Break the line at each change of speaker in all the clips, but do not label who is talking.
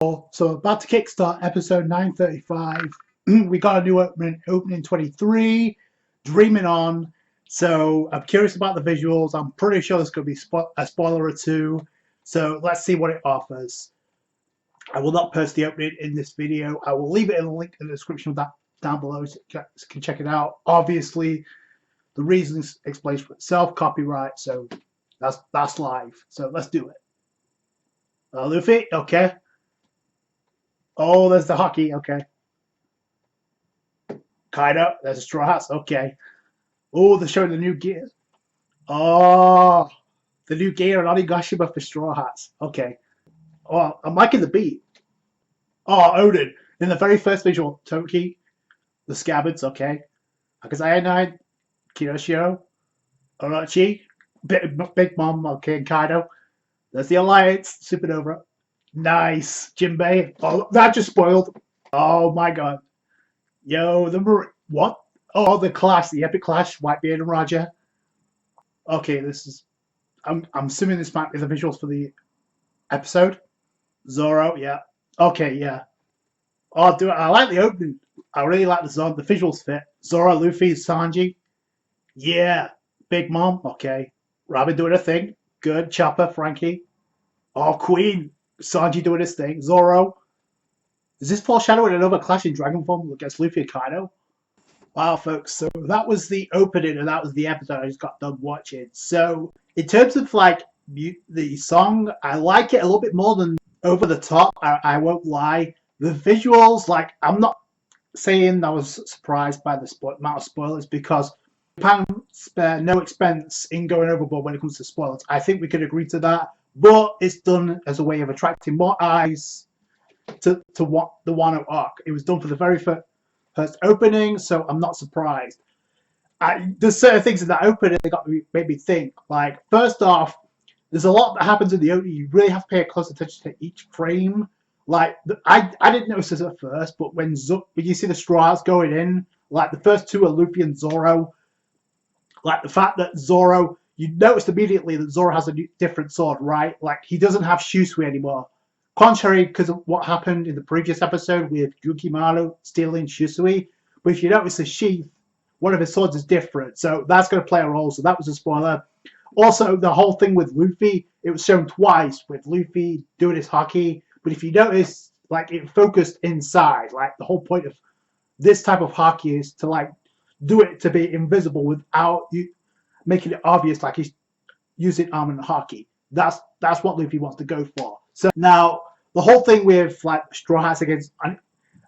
So about to kickstart episode 935. We got a new opening 23, Dreaming On. So I'm curious about the visuals. I'm pretty sure there's going to be a spoiler or two. So let's see what it offers. I will not post the opening in this video. I will leave it in the link in the description of that down below so you can check it out. Obviously, the reasons explains for itself, copyright. So that's live. So let's do it. Luffy, okay. Oh, there's the hockey. Okay. Kaido, there's the Straw Hats. Okay. Oh, they're showing the new gear. Oh, the new gear and Onigashima for Straw Hats. Okay. Oh, I'm liking the beat. Oh, Odin. In the very first visual, Toki, the Scabbards. Okay. Akazaya 9, Kinoshio, Orochi, Big Mom. Okay, and Kaido. There's the Alliance, Supernova. Nice. Jinbei. Oh, that just spoiled. Oh my god. Yo, what? Oh, the clash, the epic clash, Whitebeard and Roger. Okay, this is. I'm assuming this might be the visuals for the episode. Zoro, yeah. Okay, yeah. Oh, dude, I like the opening. I really like the song. The visuals fit. Zoro, Luffy, Sanji. Yeah. Big Mom. Okay. Robin doing her thing. Good. Chopper, Frankie. Oh, Queen. Sanji doing his thing. Zoro. Is this foreshadowing another clash in Dragon Form against Luffy and Kaido? Wow, folks. So that was the opening and that was the episode I just got done watching. So in terms of like the song, I like it a little bit more than Over the Top. I won't lie. The visuals, like, I'm not saying I was surprised by the amount of spoilers because Japan spare no expense in going overboard when it comes to spoilers. I think we could agree to that, but it's done as a way of attracting more eyes to what the Wano arc. It was done for the very first opening, so I'm not surprised. There's certain things in that opening that made me think. Like, first off, there's a lot that happens in the opening. You really have to pay close attention to each frame. Like, I didn't notice this at first, but when you see the straws going in, like the first two are Luffy and Zoro. Like the fact that Zoro, you noticed immediately that Zoro has a different sword, right? Like, he doesn't have Shusui anymore. Contrary because of what happened in the previous episode with Yukimaru stealing Shusui. But if you notice the sheath, one of his swords is different. So that's going to play a role. So that was a spoiler. Also, the whole thing with Luffy, it was shown twice with Luffy doing his hockey. But if you notice, like, it focused inside. Like, the whole point of this type of hockey is to, like, do it to be invisible without you making it obvious, like he's using arm and hockey. That's what Luffy wants to go for. So now the whole thing with like Straw Hats against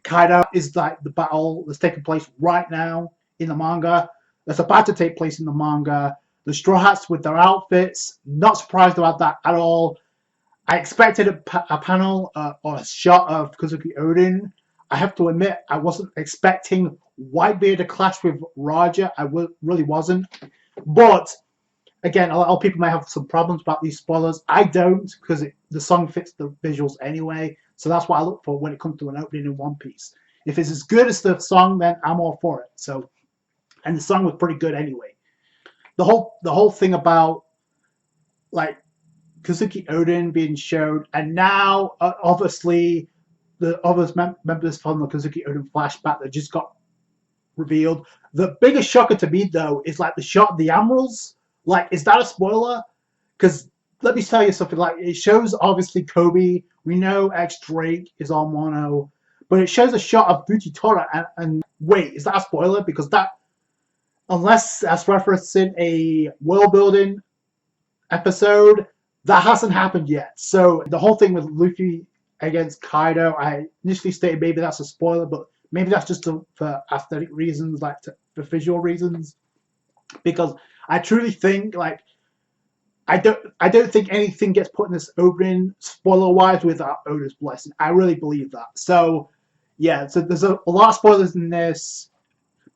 Kaido is like the battle that's taking place right now in the manga. That's about to take place in the manga. The Straw Hats with their outfits. Not surprised about that at all. I expected a panel or a shot of Kozuki Odin. I have to admit, I wasn't expecting Whitebeard to clash with Roger. I really wasn't. But again, a lot of people may have some problems about these spoilers. I don't, because the song fits the visuals anyway. So that's what I look for when it comes to an opening in One Piece. If it's as good as the song, then I'm all for it. So, and the song was pretty good anyway. The whole thing about like Kozuki Odin being showed, and now obviously the other members from the Kozuki Odin flashback that just got revealed. The biggest shocker to me though is like the shot of the Emeralds. Like, is that a spoiler? Because let me tell you something. Like, it shows obviously Kobe. We know X Drake is on Wano, but it shows a shot of Fujitora. And wait, is that a spoiler? Because that, unless that's referencing a world building episode, that hasn't happened yet. So the whole thing with Luffy against Kaido, I initially stated maybe that's a spoiler, but maybe that's just for aesthetic reasons, like for visual reasons. Because I truly think, like, I don't think anything gets put in this opening spoiler wise without Oda's blessing. I really believe that. So yeah, so there's a lot of spoilers in this,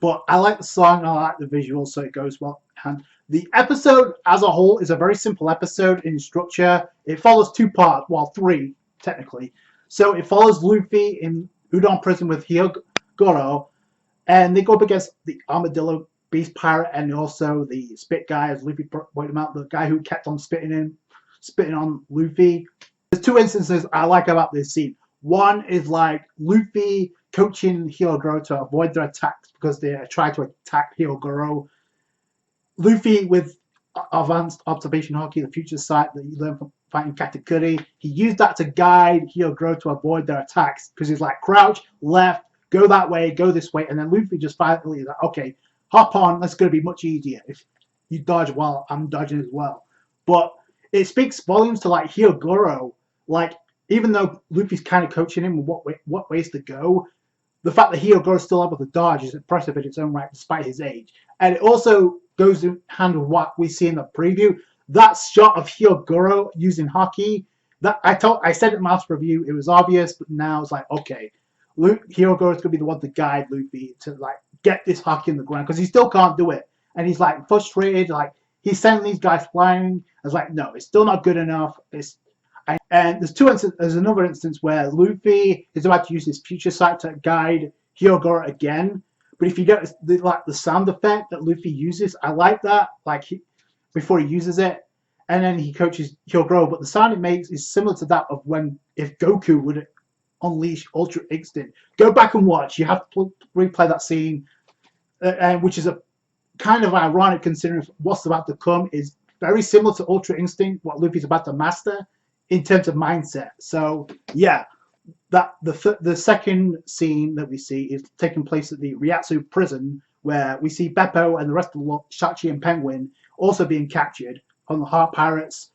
but I like the song, I like the visuals, so it goes well. And the episode as a whole is a very simple episode in structure. It follows two parts, well, three technically. So it follows Luffy in Udon prison with Hyogoro, and they go up against the Armadillo Beast Pirate and also the Spit guy, as Luffy pointed out, the guy who kept on spitting on Luffy. There's two instances I like about this scene. One is like Luffy coaching Hyogoro to avoid their attacks because they try to attack Hyogoro. Luffy with advanced observation haki, the future sight that you learn from fighting Katakuri, he used that to guide Hyogoro to avoid their attacks because he's like, crouch, left, go that way, go this way, and then Luffy just finally like, okay, hop on, that's going to be much easier if you dodge while I'm dodging as well. But it speaks volumes to like Hyogoro, like even though Luffy's kind of coaching him what ways to go, the fact that Hyogoro is still able to dodge is impressive in its own right despite his age. And it also goes in hand with what we see in the preview. That shot of Hyogoro using haki, that I said it in my last review, it was obvious, but now it's like, okay, Hyogoro is going to be the one to guide Luffy to like get this haki in the ground because he still can't do it. And he's like frustrated, like he's sending these guys flying. I was like, no, it's still not good enough. And there's another instance where Luffy is about to use his future sight to guide Hyogoro again. But if you get the sound effect that Luffy uses, I like that. Like before he uses it, and then he coaches Hyogoro. But the sound it makes is similar to that of if Goku would unleash Ultra Instinct. Go back and watch. You have to replay that scene, which is a kind of ironic considering what's about to come is very similar to Ultra Instinct, what Luffy's about to master in terms of mindset. So yeah, that the second scene that we see is taking place at the Ryatsu prison, where we see Beppo and the rest of the Shachi and Penguin also being captured on the Heart Pirates.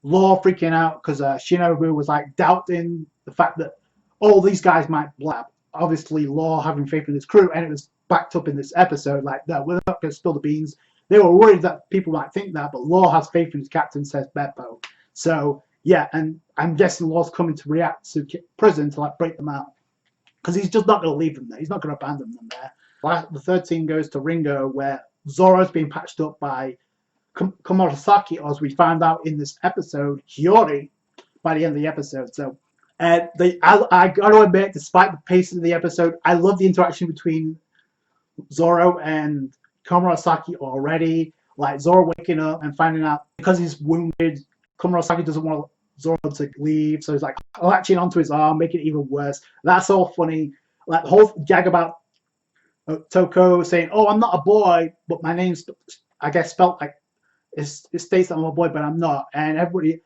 Law freaking out because Shinobu was like doubting the fact that all these guys might blab. Obviously, Law having faith in his crew, and it was backed up in this episode like that. We're not going to spill the beans. They were worried that people might think that, but Law has faith in his captain, says Beppo. So yeah, and I'm guessing Law's coming to Ryatsu prison to like break them out because he's just not going to leave them there. He's not going to abandon them there. The third scene goes to Ringo, where Zoro's being patched up by Komurasaki, as we found out in this episode, Hiyori, by the end of the episode. So, I got to admit, despite the pace of the episode, I love the interaction between Zoro and Komurasaki already. Like Zoro waking up and finding out because he's wounded, Komurasaki doesn't want Zoro to leave, so he's like latching onto his arm, making it even worse. That's all funny. Like the whole gag about Toko saying, "Oh, I'm not a boy, but my name's," I guess, spelt like it states that I'm a boy, but I'm not. And everybody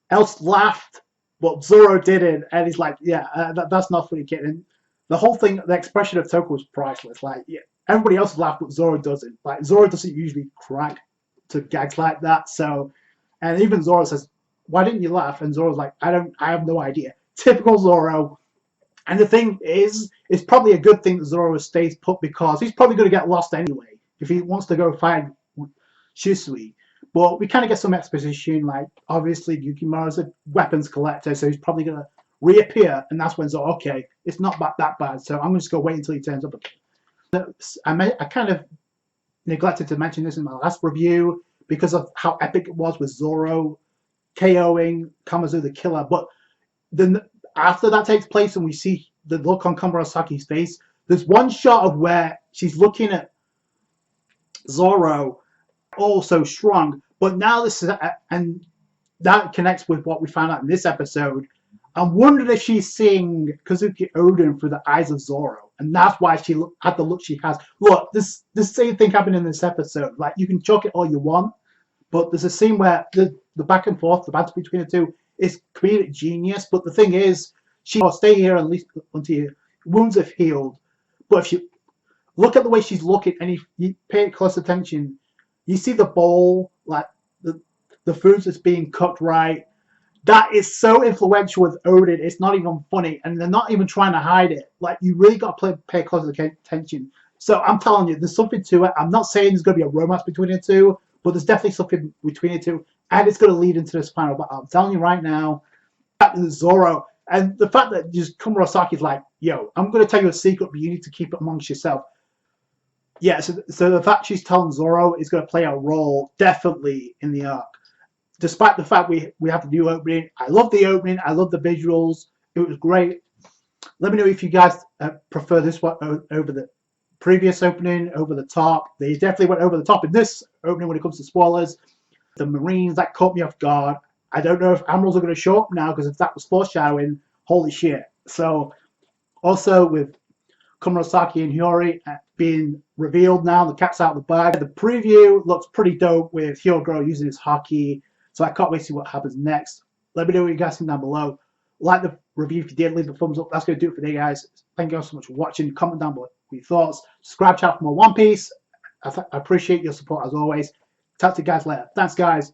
else laughed, but Zoro didn't. And he's like, "Yeah, that's not funny, kid." And the whole thing, the expression of Toko was priceless. Like, yeah, everybody else laughed, but Zoro doesn't. Like, Zoro doesn't usually crack to gags like that. So, and even Zoro says, "Why didn't you laugh?" And Zoro's like, I have no idea." Typical Zoro. And the thing is, it's probably a good thing that Zoro stays put because he's probably going to get lost anyway if he wants to go find Shisui. But we kind of get some exposition, like obviously Yukimaru's a weapons collector, so he's probably going to reappear, and that's when Zoro, okay, it's not that bad, so I'm just going to wait until he turns up. I kind of neglected to mention this in my last review because of how epic it was with Zoro KOing Kamazu the Killer, but then after that takes place and we see the look on Komurasaki's face, there's one shot of where she's looking at Zoro, also strong, but now this is, and that connects with what we found out in this episode. I'm wondering if she's seeing Kazuki Oden through the eyes of Zoro, and that's why she had the look she has. Look, this same thing happened in this episode. Like, you can chalk it all you want, but there's a scene where the back and forth, the banter between the two, is comedic genius. But the thing is, she'll stay here at least until your wounds have healed. But if you look at the way she's looking, and if you pay close attention, you see the bowl, like the food that's being cooked right. That is so influential with Odin. It's not even funny, and they're not even trying to hide it. Like, you really got to pay close attention. So I'm telling you, there's something to it. I'm not saying there's going to be a romance between the two, but there's definitely something between the two, and it's going to lead into this final battle. I'm telling you right now, Zoro, and the fact that just Komurasaki's like, "Yo, I'm going to tell you a secret, but you need to keep it amongst yourself." Yeah, so the fact she's telling Zoro is going to play a role definitely in the arc. Despite the fact we have the new opening, I love the opening. I love the visuals. It was great. Let me know if you guys prefer this one over the previous opening, over the top. They definitely went over the top in this opening when it comes to spoilers. The Marines, that caught me off guard. I don't know if Admirals are going to show up now, because if that was foreshadowing, holy shit. So also with Komurasaki and Hiyori being revealed now, the cat's out of the bag. The preview looks pretty dope with Hyogoro using his hockey. So I can't wait to see what happens next. Let me know what you guys think down below. Like the review if you did, leave a thumbs up. That's going to do it for today, guys. Thank you all so much for watching. Comment down below your thoughts. Subscribe channel for more One Piece. I appreciate your support as always. Talk to you guys later. Thanks, guys.